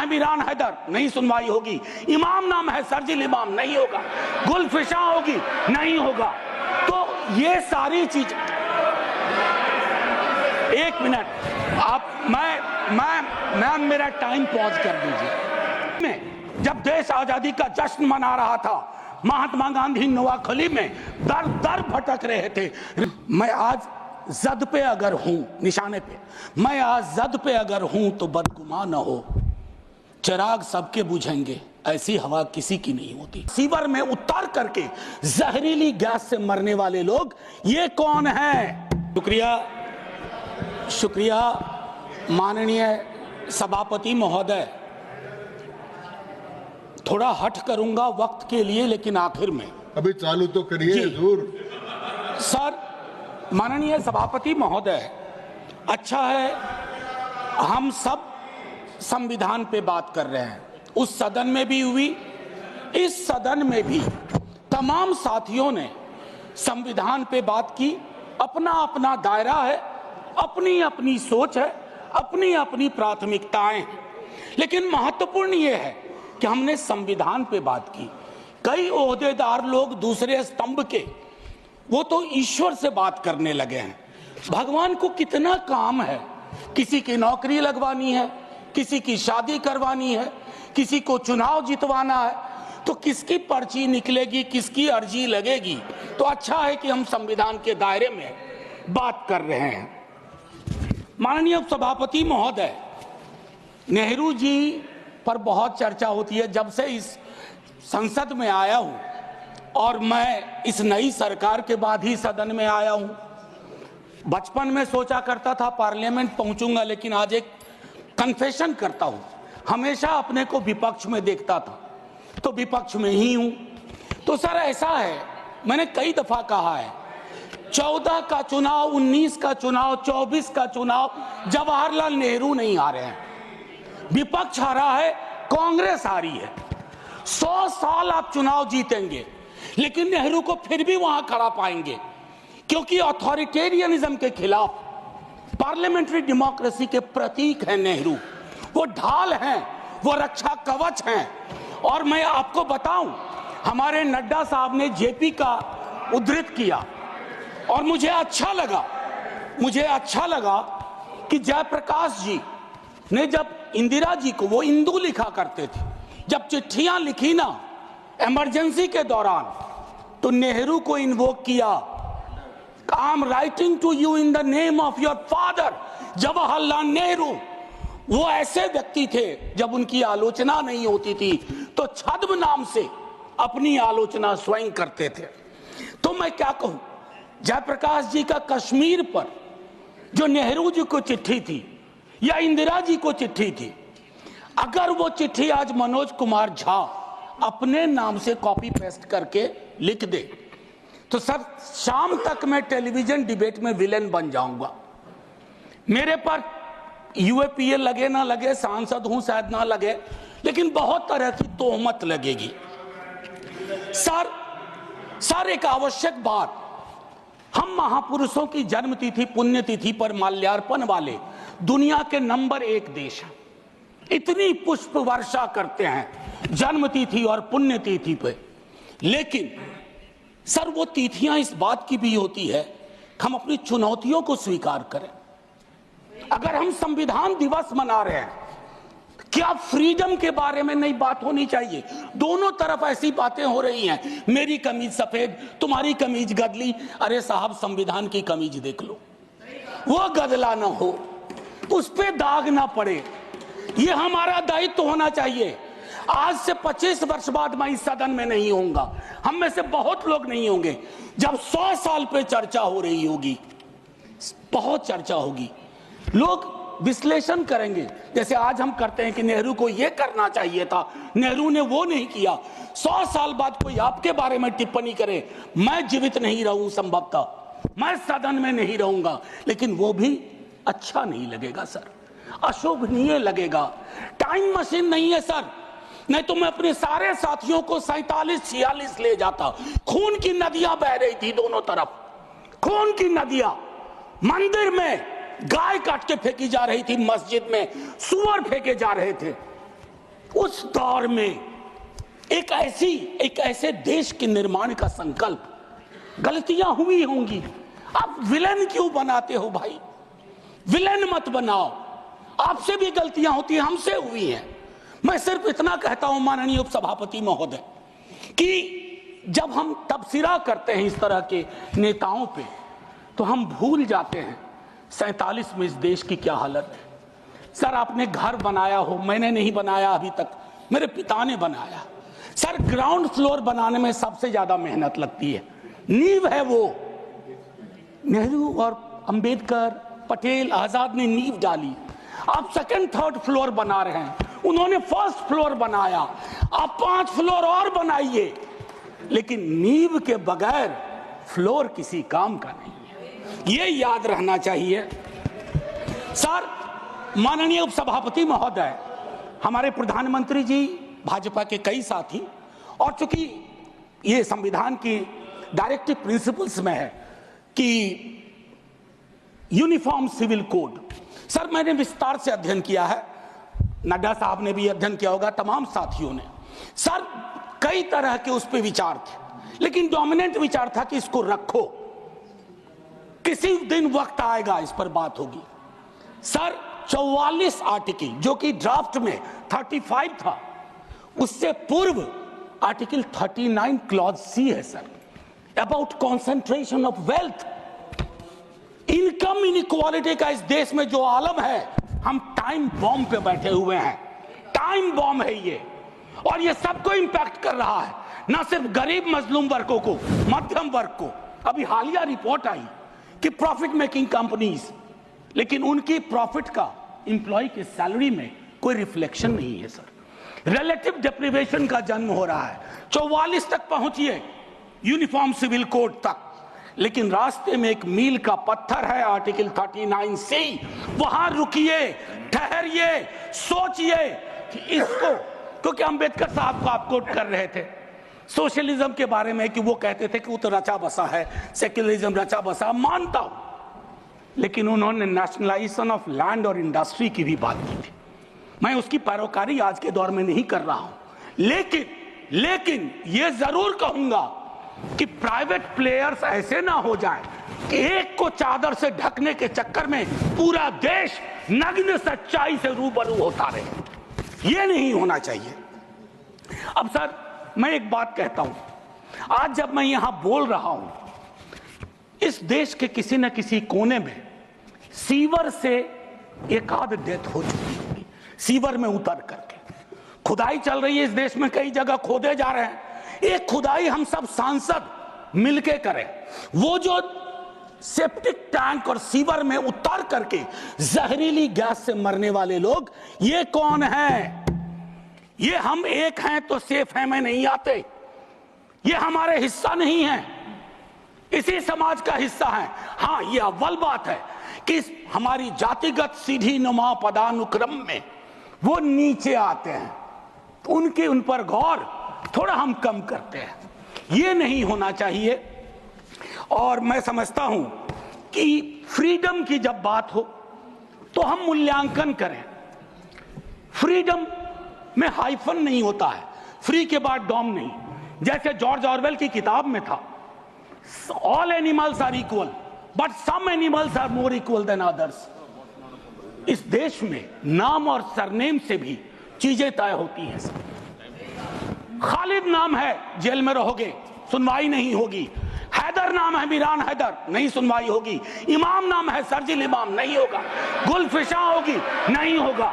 आमिरान हैदर, नहीं सुनवाई होगी। इमाम नाम है सर्जिल इमाम, नहीं होगा। गुलफिशा होगी, नहीं होगा। तो ये सारी चीज, एक मिनट आप, मैं मेरा टाइम पॉज कर दीजिए। जब देश आजादी का जश्न मना रहा था, महात्मा गांधी नोआखली में दर दर भटक रहे थे। मैं आज जद पे अगर हूं, निशाने पे, मैं आज जद पे अगर हूं तो बदगुमान न हो। चिराग सबके बुझेंगे, ऐसी हवा किसी की नहीं होती। सीवर में उतर करके जहरीली गैस से मरने वाले लोग ये कौन है? शुक्रिया माननीय सभापति महोदय। थोड़ा हट करूंगा वक्त के लिए, लेकिन आखिर में अभी चालू तो करिए हुजूर। सर, माननीय सभापति महोदय, अच्छा है हम सब संविधान पे बात कर रहे हैं। उस सदन में भी हुई, इस सदन में भी तमाम साथियों ने संविधान पे बात की। अपना अपना दायरा है, अपनी अपनी सोच है, अपनी अपनी प्राथमिकताएं हैं। लेकिन महत्वपूर्ण यह है कि हमने संविधान पे बात की। कई ओहदेदार लोग दूसरे स्तंभ के, वो तो ईश्वर से बात करने लगे हैं। भगवान को कितना काम है, किसी की नौकरी लगवानी है, किसी की शादी करवानी है, किसी को चुनाव जितवाना है, तो किसकी पर्ची निकलेगी, किसकी अर्जी लगेगी। तो अच्छा है कि हम संविधान के दायरे में बात कर रहे हैं। माननीय सभापति महोदय, नेहरू जी पर बहुत चर्चा होती है। जब से इस संसद में आया हूं, और मैं इस नई सरकार के बाद ही सदन में आया हूं। बचपन में सोचा करता था पार्लियामेंट पहुंचूंगा, लेकिन आज एक कन्फेशन करता हूं, हमेशा अपने को विपक्ष में देखता था, तो विपक्ष में ही हूं। तो सर ऐसा है, मैंने कई दफा कहा है, 14 का चुनाव, 19 का चुनाव, 24 का चुनाव जवाहरलाल नेहरू नहीं हारे हैं, विपक्ष हारा है, कांग्रेस हारी है। 100 साल आप चुनाव जीतेंगे, लेकिन नेहरू को फिर भी वहां खड़ा पाएंगे, क्योंकि अथॉरिटेरियनिज्म के खिलाफ, पार्लियामेंट्री डेमोक्रेसी के प्रतीक हैं नेहरू। वो ढाल हैं, वो रक्षा कवच हैं। और मैं आपको बताऊं, हमारे नड्डा साहब ने जेपी का उद्धृत किया, और मुझे अच्छा लगा कि जयप्रकाश जी ने जब इंदिरा जी को, वो इंदू लिखा करते थे, जब चिट्ठियां लिखी ना इमरजेंसी के दौरान, तो नेहरू को इन्वोक किया। I am writing to you in the name of your father Jawaharlal Nehru. वो ऐसे व्यक्ति थे, जब उनकी आलोचना नहीं होती थी तो छद्म नाम से अपनी आलोचना स्वयं करते थे। तो मैं क्या कहूं, जयप्रकाश जी का कश्मीर पर जो नेहरू जी को चिट्ठी थी या इंदिरा जी को चिट्ठी थी, अगर वो चिट्ठी आज मनोज कुमार झा अपने नाम से कॉपी पेस्ट करके लिख दे, तो सर शाम तक मैं टेलीविजन डिबेट में विलेन बन जाऊंगा। मेरे पर यूएपीए लगे ना लगे, सांसद हूं शायद ना लगे, लेकिन बहुत तरह की तोहमत लगेगी। सर एक आवश्यक बात, हम महापुरुषों की जन्मतिथि पुण्यतिथि पर माल्यार्पण वाले दुनिया के नंबर 1 देश हैं। इतनी पुष्प वर्षा करते हैं जन्मतिथि और पुण्यतिथि पे, लेकिन सर वो तिथियां इस बात की भी होती है कि हम अपनी चुनौतियों को स्वीकार करें। अगर हम संविधान दिवस मना रहे हैं, क्या फ्रीडम के बारे में नहीं बात होनी चाहिए? दोनों तरफ ऐसी बातें हो रही हैं, मेरी कमीज सफेद, तुम्हारी कमीज गदली। अरे साहब, संविधान की कमीज देख लो, वो गदला ना हो, उस पे दाग ना पड़े। ये हमारा दायित्व होना चाहिए। आज से 25 वर्ष बाद मैं इस सदन में नहीं होऊंगा, हम में से बहुत लोग नहीं होंगे। जब 100 साल पे चर्चा हो रही होगी, बहुत चर्चा होगी, लोग विश्लेषण करेंगे, जैसे आज हम करते हैं कि नेहरू को यह करना चाहिए था, नेहरू ने वो नहीं किया। 100 साल बाद कोई आपके बारे में टिप्पणी करे, मैं जीवित नहीं रहूं, संभवतः मैं सदन में नहीं रहूंगा, लेकिन वो भी अच्छा नहीं लगेगा सर, अशोभनीय लगेगा। टाइम मशीन नहीं है सर, नहीं तो मैं अपने सारे साथियों को 47-46 ले जाता। खून की नदियां बह रही थी दोनों तरफ, खून की नदियां। मंदिर में गाय काट के फेंकी जा रही थी, मस्जिद में सुअर फेंके जा रहे थे। उस दौर में एक ऐसे देश के निर्माण का संकल्प, गलतियां हुई होंगी। आप विलेन क्यों बनाते हो भाई? विलेन मत बनाओ, आपसे भी गलतियां होती हैं, हमसे हुई हैं। मैं सिर्फ इतना कहता हूं माननीय उपसभापति महोदय कि जब हम तबसरा करते हैं इस तरह के नेताओं पे, तो हम भूल जाते हैं 47 में इस देश की क्या हालत है। सर, आपने घर बनाया हो, मैंने नहीं बनाया अभी तक, मेरे पिता ने बनाया। सर, ग्राउंड फ्लोर बनाने में सबसे ज्यादा मेहनत लगती है, नींव है वो। नेहरू और अंबेडकर, पटेल, आजाद ने नींव डाली। आप सेकंड थर्ड फ्लोर बना रहे हैं, उन्होंने फर्स्ट फ्लोर बनाया, आप 5 फ्लोर और बनाइए, लेकिन नींव के बगैर फ्लोर किसी काम का नहीं है, ये याद रहना चाहिए। सर, माननीय उपसभापति महोदय, हमारे प्रधानमंत्री जी, भाजपा के कई साथी, और चूंकि ये संविधान की डायरेक्टिव प्रिंसिपल्स में है कि यूनिफॉर्म सिविल कोड, सर मैंने विस्तार से अध्ययन किया है, नड्डा साहब ने भी अध्ययन किया होगा, तमाम साथियों ने। सर, कई तरह के उस पर विचार थे, लेकिन डोमिनेंट विचार था कि इसको रखो, किसी दिन वक्त आएगा इस पर बात होगी। सर, 44 आर्टिकल जो कि ड्राफ्ट में 35 था, उससे पूर्व आर्टिकल 39 क्लॉज सी है sir, about concentration of wealth. Income inequality का इस देश में जो आलम है, हम टाइम बॉम्ब पे बैठे हुए हैं, टाइम बॉम्ब है ये, और ये सबको इंपैक्ट कर रहा है, ना सिर्फ गरीब मजलूम वर्गों को, मध्यम वर्ग को। अभी हालिया रिपोर्ट आई कि प्रॉफिट मेकिंग कंपनीज, लेकिन उनकी प्रॉफिट का एम्प्लॉय के सैलरी में कोई रिफ्लेक्शन नहीं है सर। रिलेटिव डेप्रिवेशन का जन्म हो रहा है। 44 तक पहुंचिए, यूनिफॉर्म सिविल कोड तक, लेकिन रास्ते में एक मील का पत्थर है आर्टिकल 39 से, वहां रुकिए, ठहरिए, सोचिए कि इसको, क्योंकि अंबेडकर साहब को आप कोट कर रहे थे सोशलिज्म के बारे में कि वो कहते थे कि वो तो रचा बसा है, सेक्युलरिज्म रचा बसा, मानता हूं, लेकिन उन्होंने नेशनलाइजेशन ऑफ लैंड और इंडस्ट्री की भी बात की थी। मैं उसकी पैरोकारी आज के दौर में नहीं कर रहा हूं, लेकिन ये जरूर कहूंगा कि प्राइवेट प्लेयर्स ऐसे ना हो जाए कि एक को चादर से ढकने के चक्कर में पूरा देश नग्न सच्चाई से रूबरू होता रहे, ये नहीं होना चाहिए। अब सर, मैं एक बात कहता हूं, आज जब मैं यहां बोल रहा हूं, इस देश के किसी न किसी कोने में सीवर से एक आध डेथ हो चुकी होगी, सीवर में उतर करके। खुदाई चल रही है इस देश में, कई जगह खोदे जा रहे हैं, एक खुदाई हम सब सांसद मिलके करें। वो जो सेप्टिक टैंक और सीवर में उतर करके जहरीली गैस से मरने वाले लोग, ये कौन है? ये हम एक हैं तो सेफ हैं में नहीं आते, ये हमारे हिस्सा नहीं है, इसी समाज का हिस्सा है। हाँ, ये अव्वल बात है कि हमारी जातिगत सीढ़ी नुमा पदानुक्रम में वो नीचे आते हैं, उनके उन पर गौर थोड़ा हम कम करते हैं, ये नहीं होना चाहिए। और मैं समझता हूं कि फ्रीडम की जब बात हो तो हम मूल्यांकन करें। फ्रीडम में हाइफन नहीं होता है, फ्री के बाद डॉम नहीं, जैसे जॉर्ज ऑरवेल की किताब में था, all animals are equal but some animals are more equal than others. इस देश में नाम और सरनेम से भी चीजें तय होती हैं। खालिद नाम है, जेल में रहोगे, सुनवाई नहीं होगी। हैदर नाम है, मीरान हैदर, नहीं सुनवाई होगी। इमाम नाम है, सरजिल इमाम, नहीं होगा। गुलफिशा होगी, नहीं होगा।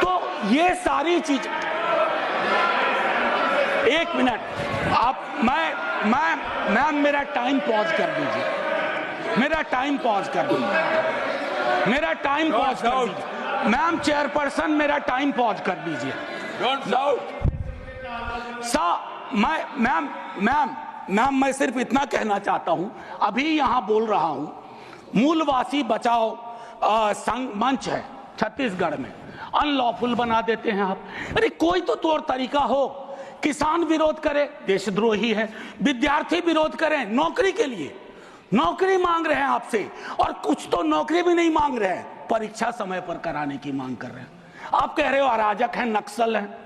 तो ये सारी चीज, एक मिनट आप, मैं मेरा टाइम पॉज कर दीजिए, मेरा टाइम पॉज कर दीजिए, मेरा टाइम पॉज कर दीजिए। मैम चेयरपर्सन, मेरा टाइम पॉज कर दीजिए। मैम मैं सिर्फ इतना कहना चाहता हूं, अभी यहां बोल रहा हूं, मूलवासी बचाओ संघ मंच है छत्तीसगढ़ में, अनलॉफुल बना देते हैं आप। अरे कोई तो तौर तरीका हो, किसान विरोध करे, देशद्रोही है। विद्यार्थी विरोध करें नौकरी के लिए, नौकरी मांग रहे हैं आपसे, और कुछ तो नौकरी भी नहीं मांग रहे हैं, परीक्षा समय पर कराने की मांग कर रहे हैं। आप कह रहे हो अराजक हैं, नक्सल हैं।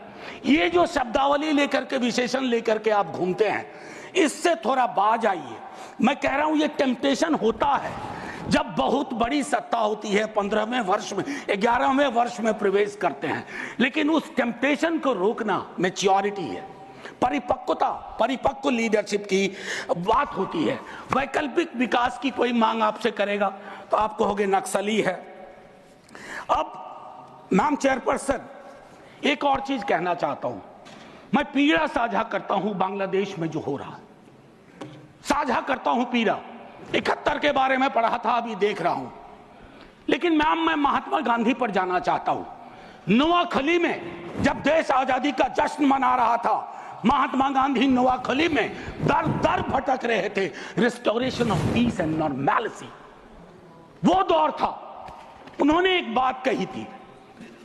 ये जो शब्दावली लेकर के, विशेषण लेकर के आप घूमते हैं, इससे थोड़ा बाज आइए। मैं कह रहा हूं ये टेम्पटेशन होता है जब बहुत बड़ी सत्ता होती है, 15वें वर्ष में, 11वें वर्ष में प्रवेश करते हैं, लेकिन उस टेम्पटेशन को रोकना मैच्योरिटी है, परिपक्वता, परिपक्व लीडरशिप की बात होती है। वैकल्पिक विकास की कोई मांग आपसे करेगा तो आप कहोगे नक्सली है। अब मैम चेयरपर्सन, एक और चीज कहना चाहता हूं, मैं पीड़ा साझा करता हूं बांग्लादेश में जो हो रहा है, साझा करता हूं पीड़ा। 71 के बारे में पढ़ा था, अभी देख रहा हूं, लेकिन मैम मैं महात्मा गांधी पर जाना चाहता हूं। नोआखली में जब देश आजादी का जश्न मना रहा था, महात्मा गांधी नोआखली में दर दर भटक रहे थे, restoration of peace and normality, वो दौर था। उन्होंने एक बात कही थी,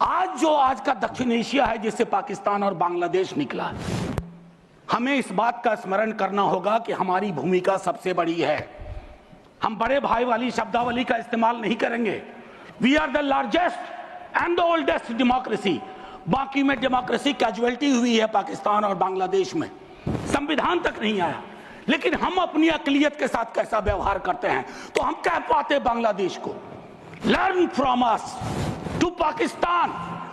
आज का दक्षिण एशिया है जिससे पाकिस्तान और बांग्लादेश निकला है, हमें इस बात का स्मरण करना होगा कि हमारी भूमिका सबसे बड़ी है। हम बड़े भाई वाली शब्दावली का इस्तेमाल नहीं करेंगे। We are the largest and the oldest democracy. बाकी में डेमोक्रेसी कैजुअलिटी हुई है पाकिस्तान और बांग्लादेश में, संविधान तक नहीं आया। लेकिन हम अपनी अकलियत के साथ कैसा व्यवहार करते हैं, तो हम कह पाते बांग्लादेश को, learn from us, to Pakistan,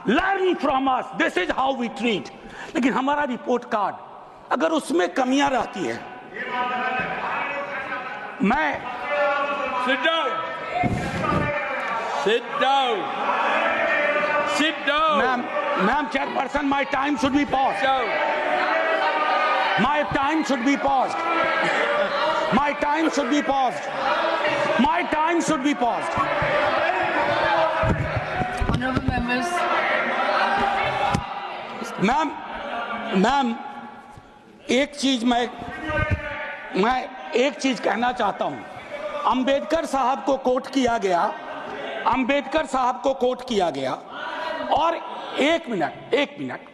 learn from us, this is how we treat. लेकिन हमारा रिपोर्ट कार्ड अगर उसमें कमियां रहती है, मैं Sit down. Sit down. Sit down. Ma'am chairperson, my time should be paused. Sit down. My time should be paused. My time should be paused. My time should be paused. Honorable members. Ma'am एक चीज मैं एक चीज कहना चाहता हूं। अंबेडकर साहब को कोट किया गया, अंबेडकर साहब को कोट किया गया, और एक मिनट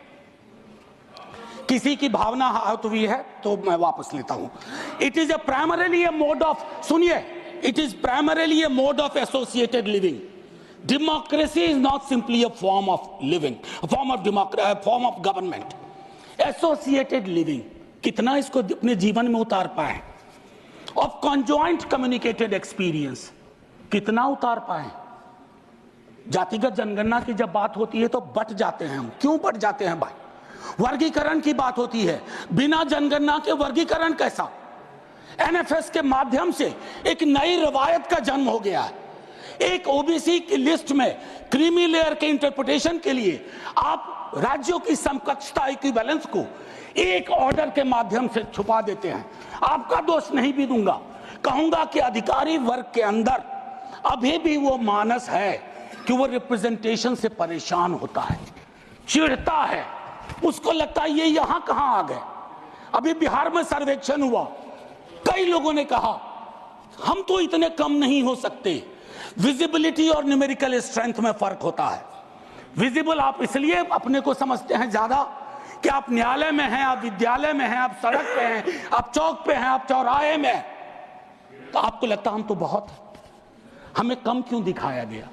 किसी की भावना आहत हुई है तो मैं वापस लेता हूं। It is primarily a mode of, सुनिए, it is primarily a mode of associated living. Democracy is not simply a form of living, form of government. Associated living, कितना इसको अपने जीवन में उतार पाए? ऑफ कॉन्जॉइंट कम्युनिकेटेड एक्सपीरियंस, कितना उतार पाए? जातिगत जनगणना की जब बात होती है तो बट जाते हैं हम। क्यों बट जाते हैं भाई? वर्गीकरण की बात होती है, बिना जनगणना के वर्गीकरण कैसा? एनएफएस के माध्यम से एक नई रवायत का जन्म हो गया है। एक ओबीसी की लिस्ट में क्रीमी लेयर के इंटरप्रिटेशन के लिए आप राज्यों की समकक्षता, इक्विवेलेंस को एक ऑर्डर के माध्यम से छुपा देते हैं। आपका दोष नहीं भी दूंगा, कहूंगा कि अधिकारी वर्ग के अंदर अभी भी वो मानस है कि वो रिप्रेजेंटेशन से परेशान होता है, चिढ़ता है, उसको लगता है ये यहां कहां आ गए। अभी बिहार में सर्वेक्षण हुआ, कई लोगों ने कहा हम तो इतने कम नहीं हो सकते। विजिबिलिटी और न्यूमेरिकल स्ट्रेंथ में फर्क होता है। विजिबल आप इसलिए अपने को समझते हैं ज्यादा कि आप न्यायालय में हैं, आप विद्यालय में हैं, आप सड़क पे हैं, आप चौक पे हैं, आप चौराहे में हैं, तो आपको लगता हम तो बहुत, हमें कम क्यों दिखाया गया?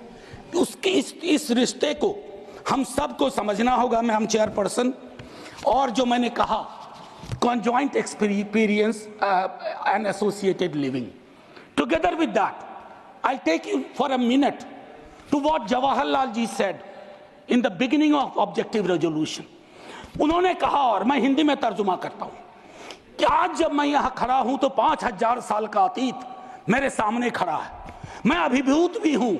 उसके इस रिश्ते को हम सबको समझना होगा। मैम चेयरपर्सन, और जो मैंने कहा conjoint experience and associated living, together with that I'll take you for a minute to what Jawaharlal ji said in the beginning of objective resolution. उन्होंने कहा, और मैं हिंदी में तर्जुमा करता हूं, कि आज जब मैं यहां खड़ा हूं तो 5000 साल का अतीत मेरे सामने खड़ा है। मैं अभिभूत भी हूं,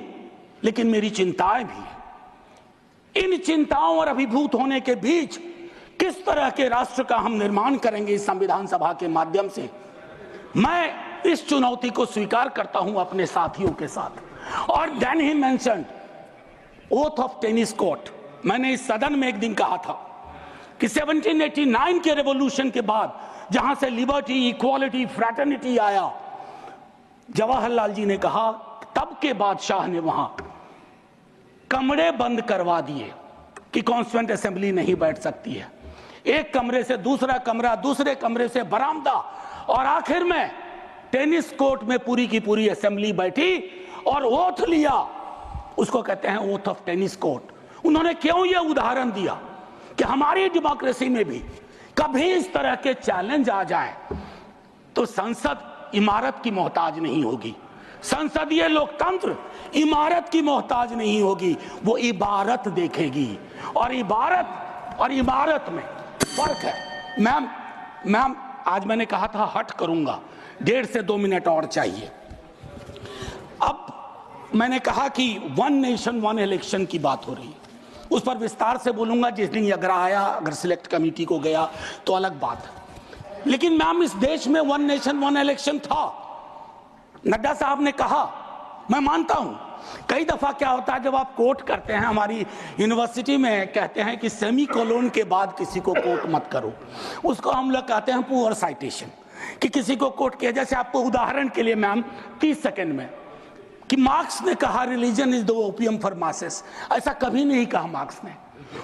लेकिन मेरी चिंताएं भी हैं। इन चिंताओं और अभिभूत होने के बीच किस तरह के राष्ट्र का हम निर्माण करेंगे इस संविधान सभा के माध्यम से, मैं इस चुनौती को स्वीकार करता हूं अपने साथियों के साथ। और देन ही mentioned oath of tennis court. मैंने इस सदन में एक दिन कहा था कि 1789 के रेवोल्यूशन के बाद जहां से लिबर्टी, इक्वालिटी, फ्रैटर्निटी आया, जवाहरलाल जी ने कहा तब के बादशाह ने वहां कमरे बंद करवा दिए कि कॉन्स्टिट्यूएंट असेंबली नहीं बैठ सकती है। एक कमरे से दूसरा कमरा, दूसरे कमरे से बरामदा, और आखिर में टेनिस कोर्ट में पूरी की पूरी असेंबली बैठी और ओथ लिया। उसको कहते हैं ओथ ऑफ टेनिस कोर्ट। उन्होंने क्यों यह उदाहरण दिया? कि हमारी डेमोक्रेसी में भी कभी इस तरह के चैलेंज आ जाए तो संसद इमारत की मोहताज नहीं होगी, संसदीय लोकतंत्र इमारत की मोहताज नहीं होगी, वो इबारत देखेगी। और इबारत में फर्क है। मैम आज मैंने कहा था हट करूंगा, 1.5 से 2 मिनट और चाहिए। अब मैंने कहा कि वन नेशन वन इलेक्शन की बात हो रही है, उस पर विस्तार से बोलूंगा जिस दिन अगर आया, अगर सिलेक्ट कमेटी को गया तो अलग बात है। लेकिन मैम इस देश में वन नेशन वन इलेक्शन था, नड्डा साहब ने कहा, मैं मानता हूं। कई दफा क्या होता है जब आप कोट करते हैं, हमारी यूनिवर्सिटी में कहते हैं कि सेमी कोलोन के बाद किसी को कोट मत करो, उसको हम लोग कहते हैं पुअर साइटेशन, कि किसी को कोट किया। जैसे आपको उदाहरण के लिए मैम 30 सेकंड में, कि मार्क्स ने कहा religion is the opium for masses, ऐसा कभी नहीं कहा मार्क्स ने,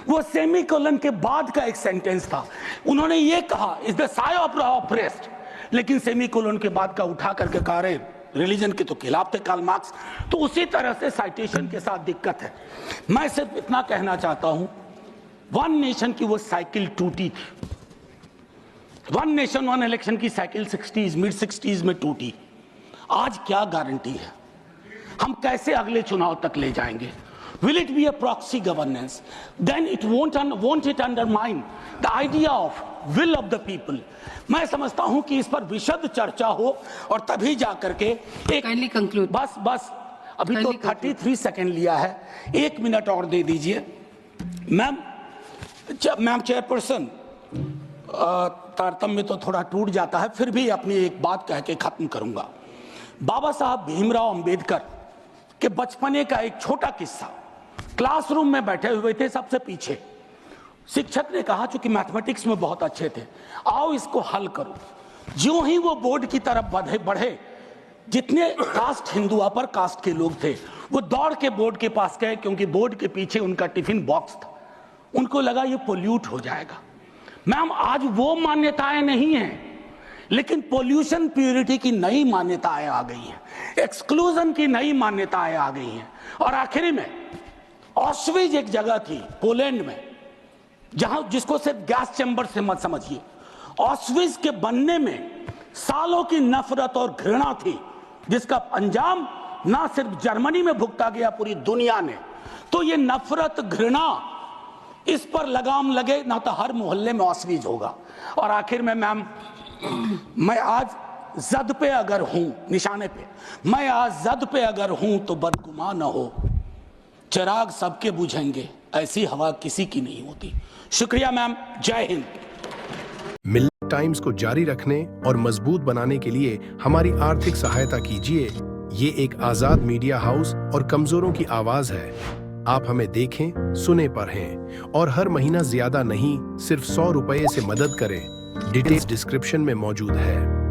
वो सेमी कोलन के बाद का एक सेंटेंस था। उन्होंने ये कहा is the Sai of oppressed, लेकिन सेमी कोलन के बाद का उठा करके कहा रे रिलीजन के तो खिलाफ थे कार्ल मार्क्स। तो उसी तरह से साइटेशन के साथ दिक्कत है। मैं सिर्फ इतना कहना चाहता हूं, वन नेशन की वो साइकिल टूटी थी, वन नेशन वन इलेक्शन की साइकिल 60s मिड 60s में टूटी। आज क्या गारंटी है, हम कैसे अगले चुनाव तक ले जाएंगे? Will it be a proxy governance? Then it won't it undermine the idea of will of the people? मैं समझता हूं कि इस पर विशद चर्चा हो और तभी जाकर के Kindly conclude. बस अभी तो 33 सेकंड लिया है, 1 मिनट और दे दीजिए। मैम चेयरपर्सन, तारतम्य तो थोड़ा टूट जाता है, फिर भी अपनी एक बात कह के खत्म करूंगा। बाबा साहब भीमराव अंबेडकर के बचपने का एक छोटा किस्सा। क्लासरूम में बैठे हुए थे सबसे पीछे, शिक्षक ने कहा चूंकि मैथमेटिक्स में बहुत अच्छे थे, आओ इसको हल करो। ज्यों ही वो बोर्ड की तरफ बढ़े, जितने कास्ट हिंदू अपर कास्ट के लोग थे वो दौड़ के बोर्ड के पास गए, क्योंकि बोर्ड के पीछे उनका टिफिन बॉक्स था। उनको लगा ये पोल्यूट हो जाएगा। मैम आज वो मान्यताएं नहीं हैं, लेकिन पोल्यूशन प्योरिटी की नई मान्यताएं आ गई हैं, एक्सक्लूजन की नई मान्यताएं आ गई हैं। और आखिरी में ऑस्विज एक जगह थी पोलैंड में, जहां जिसको सिर्फ गैस चैम्बर से मत समझिए, ऑस्विज के बनने में सालों की नफरत और घृणा थी, जिसका अंजाम ना सिर्फ जर्मनी में भुगता गया, पूरी दुनिया ने। तो ये नफरत घृणा, इस पर लगाम लगे ना तो हर मोहल्ले में ऑस्विज होगा। और आखिर में मैम, मैं आज जद पे अगर हूं, निशाने पे, मैं आज जद पे अगर हूं तो बदगुमा न हो, चिराग सबके बुझेंगे, ऐसी हवा किसी की नहीं होती। शुक्रिया मैम, जय हिंद। मिल्क टाइम्स को जारी रखने और मजबूत बनाने के लिए हमारी आर्थिक सहायता कीजिए। ये एक आजाद मीडिया हाउस और कमजोरों की आवाज है। आप हमें देखें, सुने, पढ़ें और हर महीना ज्यादा नहीं, सिर्फ 100 रुपए से मदद करें। डिटेल्स डिस्क्रिप्शन में मौजूद है।